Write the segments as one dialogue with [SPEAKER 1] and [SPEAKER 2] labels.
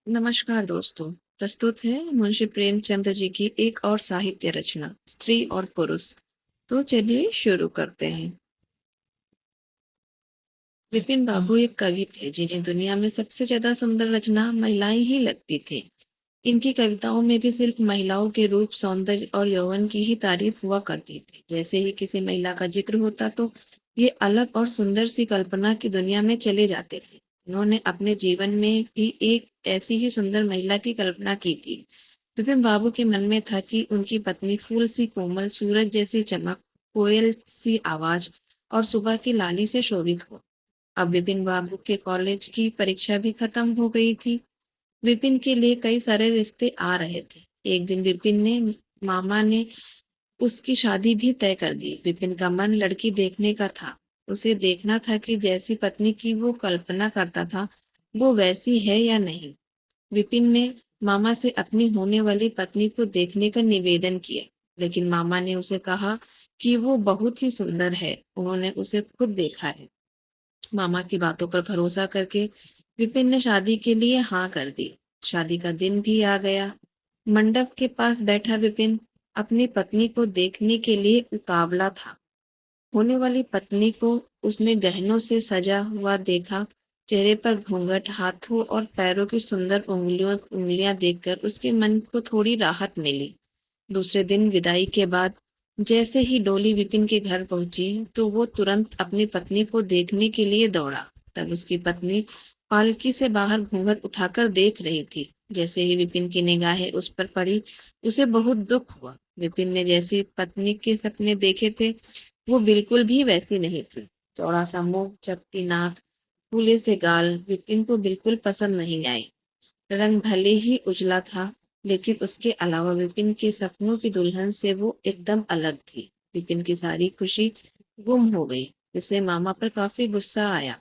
[SPEAKER 1] नमस्कार दोस्तों। प्रस्तुत है मुंशी प्रेमचंद जी की एक और साहित्य रचना स्त्री और पुरुष। तो चलिए शुरू करते हैं। विपिन बाबू एक कवि थे जिन्हें दुनिया में सबसे ज्यादा सुंदर रचना महिलाएं ही लगती थी। इनकी कविताओं में भी सिर्फ महिलाओं के रूप, सौंदर्य और यौवन की ही तारीफ हुआ करती थी। जैसे ही किसी महिला का जिक्र होता तो ये अलग और सुंदर सी कल्पना की दुनिया में चले जाते थे। उन्होंने अपने जीवन में भी एक ऐसी ही सुंदर महिला की कल्पना की थी। विपिन बाबू के मन में था कि उनकी पत्नी फूल सी कोमल, सूरज जैसी चमक, कोयल सी आवाज और सुबह की लाली से शोभित हो। अब विपिन बाबू के कॉलेज की परीक्षा भी खत्म हो गई थी। विपिन के लिए कई सारे रिश्ते आ रहे थे। एक दिन विपिन ने मामा ने उसकी शादी भी तय कर दी। विपिन का मन लड़की देखने का था। उसे देखना था कि जैसी पत्नी की वो कल्पना करता था वो वैसी है या नहीं। विपिन ने मामा से अपनी होने वाली पत्नी को देखने का निवेदन किया, लेकिन मामा ने उसे कहा कि वो बहुत ही सुंदर है, उन्होंने उसे खुद देखा है। मामा की बातों पर भरोसा करके विपिन ने शादी के लिए हाँ कर दी। शादी का दिन भी आ गया। मंडप के पास बैठा विपिन अपनी पत्नी को देखने के लिए उतावला था। होने वाली पत्नी को उसने गहनों से सजा हुआ देखा। चेहरे पर घूंघट, हाथों और पैरों की सुंदर उंगलियां देखकर उसके मन को थोड़ी राहत मिली। दूसरे दिन विदाई के बाद जैसे ही डोली विपिन के घर पहुंची तो वो तुरंत अपनी पत्नी को देखने के लिए दौड़ा। तब उसकी पत्नी पालकी से बाहर घूंघट उठाकर देख रही थी। जैसे ही विपिन की निगाहें उस पर पड़ी, उसे बहुत दुख हुआ। विपिन ने जैसी पत्नी के सपने देखे थे वो बिल्कुल भी वैसी नहीं थी। चौड़ा सा मुंह, चपटी नाक, फूले से गाल विपिन को बिल्कुल पसंद नहीं आए। रंग भले ही उजला था, लेकिन उसके अलावा विपिन के सपनों की दुल्हन से वो एकदम अलग थी। विपिन की सारी खुशी गुम हो गई। उसे मामा पर काफी गुस्सा आया,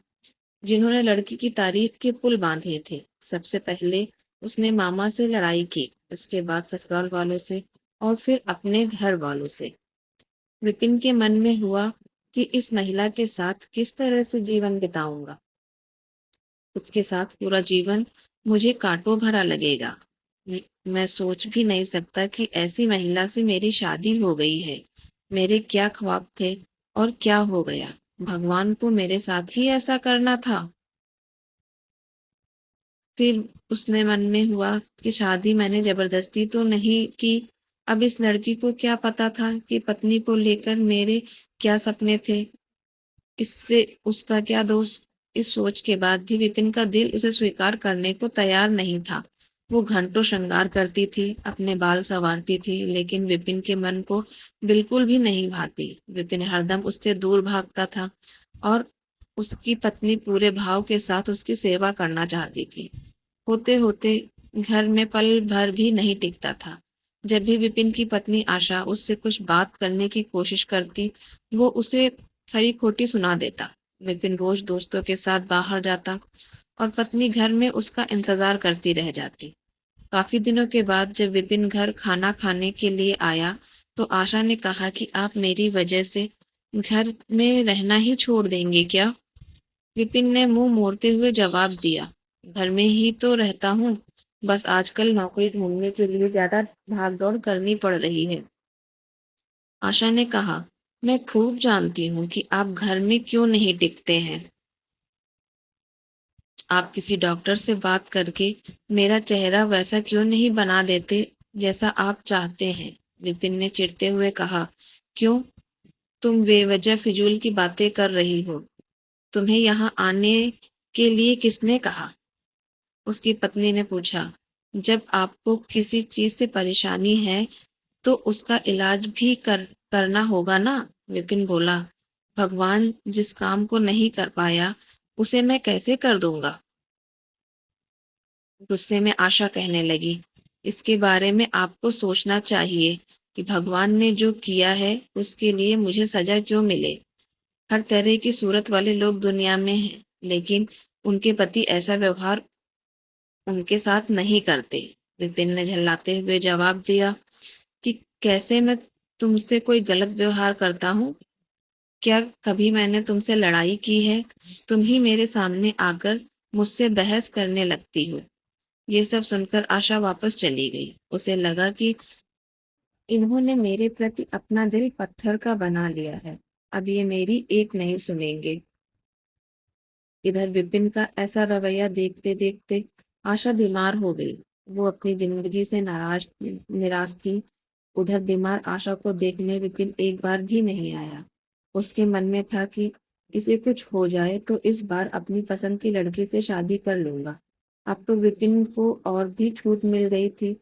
[SPEAKER 1] जिन्होंने लड़की की तारीफ के पुल बांधे थे। सबसे पहले उसने मामा से लड़ाई की, उसके बाद ससुराल वालों से और फिर अपने घर वालों से। विपिन के मन में हुआ कि इस महिला के साथ किस तरह से जीवन बिताऊंगा। उसके साथ पूरा जीवन मुझे कांटों भरा लगेगा। मैं सोच भी नहीं सकता कि ऐसी महिला से मेरी शादी हो गई है। मेरे क्या ख्वाब थे और क्या हो गया। भगवान को मेरे साथ ही ऐसा करना था। फिर उसने मन में हुआ कि शादी मैंने जबरदस्ती तो नहीं की। अब इस लड़की को क्या पता था कि पत्नी को लेकर मेरे क्या सपने थे। इससे उसका क्या दोष। इस सोच के बाद भी विपिन का दिल उसे स्वीकार करने को तैयार नहीं था। वो घंटों श्रृंगार करती थी, अपने बाल संवारती थी, लेकिन विपिन के मन को बिल्कुल भी नहीं भाती। विपिन हरदम उससे दूर भागता था और उसकी पत्नी पूरे भाव के साथ उसकी सेवा करना चाहती थी। होते होते घर में पल भर भी नहीं टिकता था। जब भी विपिन की पत्नी आशा उससे कुछ बात करने की कोशिश करती, वो उसे खरी खोटी सुना देता। विपिन रोज दोस्तों के साथ बाहर जाता और पत्नी घर में उसका इंतजार करती रह जाती। काफी दिनों के बाद जब विपिन घर खाना खाने के लिए आया तो आशा ने कहा कि आप मेरी वजह से घर में रहना ही छोड़ देंगे क्या। विपिन ने मुंह मोड़ते हुए जवाब दिया, घर में ही तो रहता हूँ, बस आजकल नौकरी ढूंढने के लिए ज्यादा भाग दौड़ करनी पड़ रही है। आशा ने कहा, मैं खूब जानती हूँ कि आप घर में क्यों नहीं टिकते हैं। आप किसी डॉक्टर से बात करके मेरा चेहरा वैसा क्यों नहीं बना देते जैसा आप चाहते हैं। विपिन ने चिढ़ते हुए कहा, क्यों, तुम बेवजह फिजूल की बातें कर रही हो। तुम्हें यहाँ आने के लिए किसने कहा। उसकी पत्नी ने पूछा, जब आपको किसी चीज से परेशानी है तो उसका इलाज भी करना होगा ना। विपिन बोला, भगवान जिस काम को नहीं कर पाया उसे मैं कैसे कर दूंगा। गुस्से में आशा कहने लगी, इसके बारे में आपको सोचना चाहिए कि भगवान ने जो किया है उसके लिए मुझे सजा क्यों मिले। हर तरह की सूरत वाले लोग दुनिया में हैं, लेकिन उनके पति ऐसा व्यवहार उनके साथ नहीं करते। विपिन ने झल्लाते हुए जवाब दिया कि कैसे मैं तुमसे कोई गलत व्यवहार करता हूँ। क्या कभी मैंने तुमसे लड़ाई की है। तुम ही मेरे सामने आकर मुझसे बहस करने लगती हो। ये सब सुनकर आशा वापस चली गई। उसे लगा कि इन्होंने मेरे प्रति अपना दिल पत्थर का बना लिया है। अब ये मेरी एक नहीं सुनेंगे। इधर विपिन का ऐसा रवैया देखते देखते आशा बीमार हो गई। वो अपनी जिंदगी से निराश थी। उधर बीमार आशा को देखने विपिन एक बार भी नहीं आया। उसके मन में था कि इसे कुछ हो जाए तो इस बार अपनी पसंद की लड़की से शादी कर लूंगा। अब तो विपिन को और भी छूट मिल गई थी।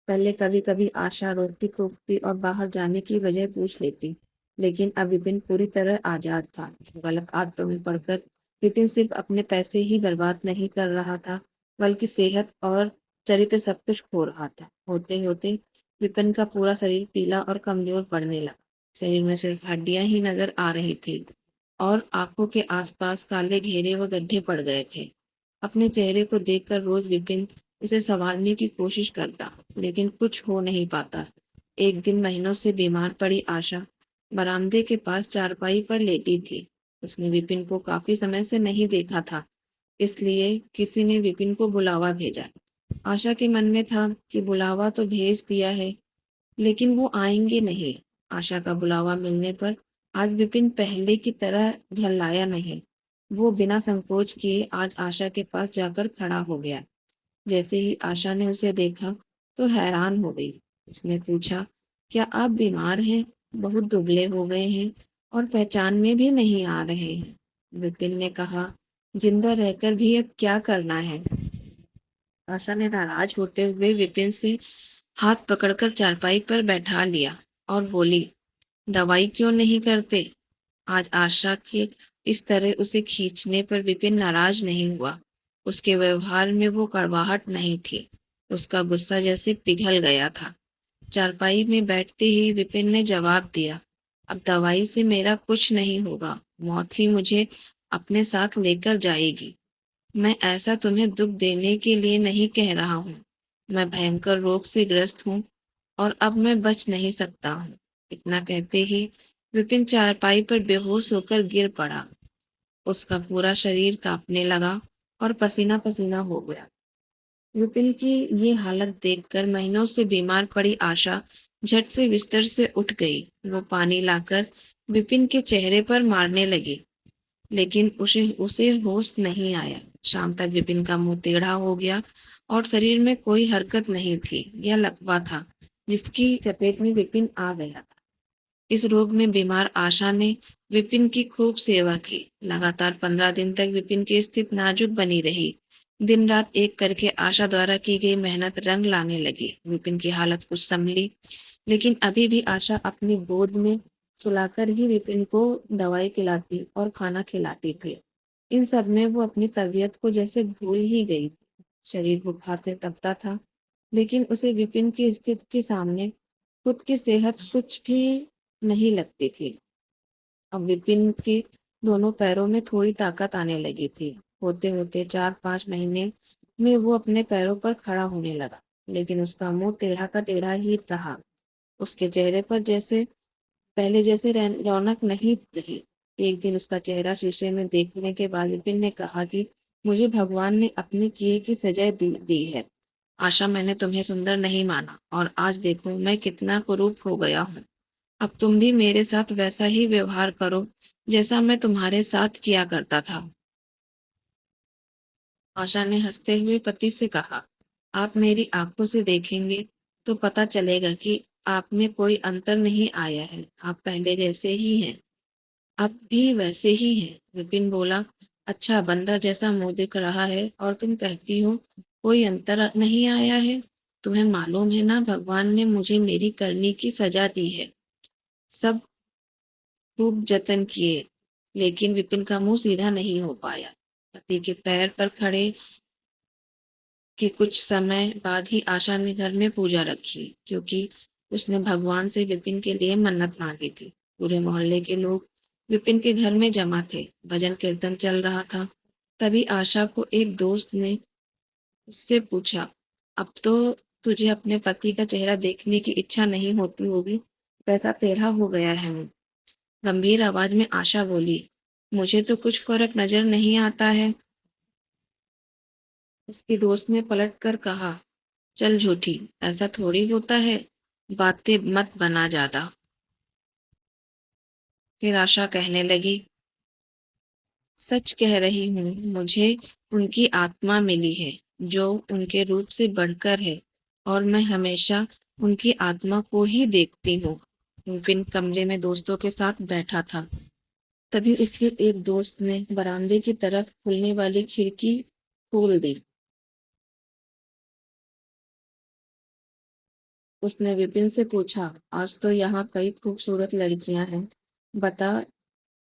[SPEAKER 1] पहले कभी कभी आशा रोकती टोकती और बाहर जाने की वजह पूछ लेती, लेकिन अब विपिन पूरी तरह आजाद था। गलत आदतों में पड़कर विपिन सिर्फ अपने पैसे ही बर्बाद नहीं कर रहा था, बल्कि सेहत और चरित्र सब कुछ खो रहा था। होते होते विपिन का पूरा शरीर पीला और कमजोर पड़ने लगा। शरीर में सिर्फ हड्डियां ही नजर आ रही थी और आंखों के आसपास काले घेरे व गड्ढे पड़ गए थे। अपने चेहरे को देखकर रोज विपिन उसे संवारने की कोशिश करता, लेकिन कुछ हो नहीं पाता। एक दिन महीनों से बीमार पड़ी आशा बरामदे के पास चारपाई पर लेटी थी। उसने विपिन को काफी समय से नहीं देखा था, इसलिए किसी ने विपिन को बुलावा भेजा। आशा के मन में था कि बुलावा तो भेज दिया है, लेकिन वो आएंगे नहीं। आशा का बुलावा मिलने पर आज विपिन पहले की तरह झल्लाया नहीं। वो बिना संकोच किए आज आशा के पास जाकर खड़ा हो गया। जैसे ही आशा ने उसे देखा तो हैरान हो गई। उसने पूछा, क्या आप बीमार हैं? बहुत दुबले हो गए हैं और पहचान में भी नहीं आ रहे हैं। विपिन ने कहा, जिंदा रहकर भी अब क्या करना है। आशा ने नाराज होते हुए विपिन से हाथ पकड़कर चारपाई पर बैठा लिया और बोली, दवाई क्यों नहीं करते? आज आशा के इस तरह उसे खींचने पर विपिन नाराज नहीं हुआ। उसके व्यवहार में वो कड़वाहट नहीं थी। उसका गुस्सा जैसे पिघल गया था। चारपाई में बैठते ही विपिन ने जवाब दिया, अब दवाई से मेरा कुछ नहीं होगा। मौत ही मुझे अपने साथ लेकर जाएगी। मैं ऐसा तुम्हें दुख देने के लिए नहीं कह रहा हूँ। मैं भयंकर रोग से ग्रस्त हूँ और अब मैं बच नहीं सकता हूँ। इतना कहते ही विपिन चारपाई पर बेहोश होकर गिर पड़ा। उसका पूरा शरीर कांपने लगा और पसीना पसीना हो गया। विपिन की ये हालत देखकर महीनों से बीमार पड़ी आशा झट से बिस्तर से उठ गई। वो पानी लाकर विपिन के चेहरे पर मारने लगी, लेकिन उसे उसे होश नहीं आया। शाम तक विपिन का मुंह टेढ़ा हो गया और शरीर में कोई हरकत नहीं थी। यह लकवा था जिसकी चपेट में विपिन आ गया था। इस रोग में बीमार आशा ने विपिन की खूब सेवा की। लगातार 15 दिन तक विपिन की स्थिति नाजुक बनी रही। दिन रात एक करके आशा द्वारा की गई मेहनत रंग लाने लगी। विपिन की हालत कुछ संभली, लेकिन अभी भी आशा अपनी गोद में सुलाकर ही विपिन को दवाई पिलाती और खाना खिलाती थी। इन सब में वो अपनी तबीयत को जैसे भूल ही गई। शरीर बुखार से तपता था, लेकिन उसे विपिन की स्थिति के सामने खुद की सेहत कुछ भी नहीं लगती थी। अब विपिन के दोनों पैरों में थोड़ी ताकत आने लगी थी। होते होते 4-5 महीने में वो अपने पैरों पर खड़ा होने लगा, लेकिन उसका मुंह टेढ़ा का टेढ़ा ही रहा। उसके चेहरे पर जैसे पहले जैसे रौनक नहीं रही। एक दिन उसका चेहरा शीशे में देखने के बाद विपिन ने कहा कि मुझे भगवान ने अपने किए की सजा दी है। आशा, मैंने तुम्हें सुंदर नहीं माना और आज देखो मैं कितना कुरूप हो गया हूँ। अब तुम भी मेरे साथ वैसा ही व्यवहार करो जैसा मैं तुम्हारे साथ किया करता था। आशा ने हंसते हुए पति से कहा, आप मेरी आंखों से देखेंगे तो पता चलेगा कि आप में कोई अंतर नहीं आया है। आप पहले जैसे ही हैं। अब भी वैसे ही हैं। विपिन बोला, अच्छा, बंदर जैसा मुंह दिख रहा है और तुम कहती हो कोई अंतर नहीं आया है। तुम्हें मालूम है ना, भगवान ने मुझे मेरी करनी की सजा दी है। सब खूब जतन किए, लेकिन विपिन का मुंह सीधा नहीं हो पाया। पति के पैर पर खड़े के कुछ समय बाद ही आशा ने घर में पूजा रखी, क्योंकि उसने भगवान से विपिन के लिए मन्नत मांगी थी। पूरे मोहल्ले के लोग विपिन के घर में जमा थे। भजन कीर्तन चल रहा था। तभी आशा को एक दोस्त ने उससे पूछा, अब तो तुझे अपने पति का चेहरा देखने की इच्छा नहीं होती होगी, कैसा टेढ़ा हो गया है मुंह। गंभीर आवाज में आशा बोली, मुझे तो कुछ फर्क नजर नहीं आता है। उसकी दोस्त ने पलट कर कहा, चल झूठी, ऐसा थोड़ी होता है, बातें मत बना ज्यादा। फिर आशा कहने लगी, सच कह रही हूँ, मुझे उनकी आत्मा मिली है, जो उनके रूप से बढ़कर है, और मैं हमेशा उनकी आत्मा को ही देखती हूँ। विपिन कमरे में दोस्तों के साथ बैठा था। तभी उसके एक दोस्त ने बरामदे की तरफ खुलने वाली खिड़की खोल दी। उसने विपिन से पूछा, आज तो यहाँ कई खूबसूरत लड़कियां हैं, बता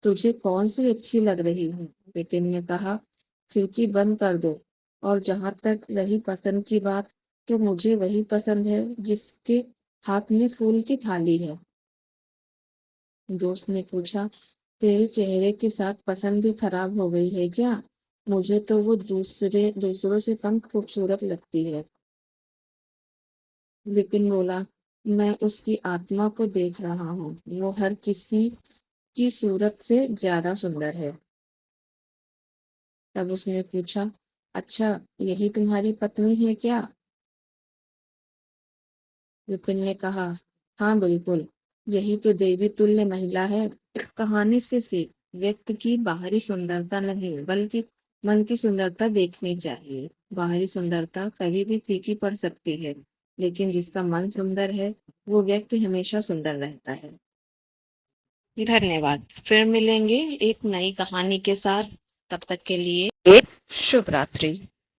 [SPEAKER 1] तुझे कौन सी अच्छी लग रही है? विपिन ने कहा, खिड़की बंद कर दो, और जहां तक रही पसंद की बात, तो मुझे वही पसंद है जिसके हाथ में फूल की थाली है। दोस्त ने पूछा, तेरे चेहरे के साथ पसंद भी खराब हो गई है क्या? मुझे तो वो दूसरों से कम खूबसूरत लगती है। विपिन बोला, मैं उसकी आत्मा को देख रहा हूँ, वो हर किसी की सूरत से ज्यादा सुंदर है। तब उसने पूछा, अच्छा, यही तुम्हारी पत्नी है क्या? विपिन ने कहा, हाँ बिल्कुल, यही तो देवी तुल्य महिला है। कहानी से सीख, व्यक्ति की बाहरी सुंदरता नहीं बल्कि मन की सुंदरता देखनी चाहिए। बाहरी सुंदरता कभी भी फीकी पड़ सकती है, लेकिन जिसका मन सुंदर है, वो व्यक्ति हमेशा सुंदर रहता है। धन्यवाद। फिर मिलेंगे एक नई कहानी के साथ। तब तक के लिए शुभ रात्रि।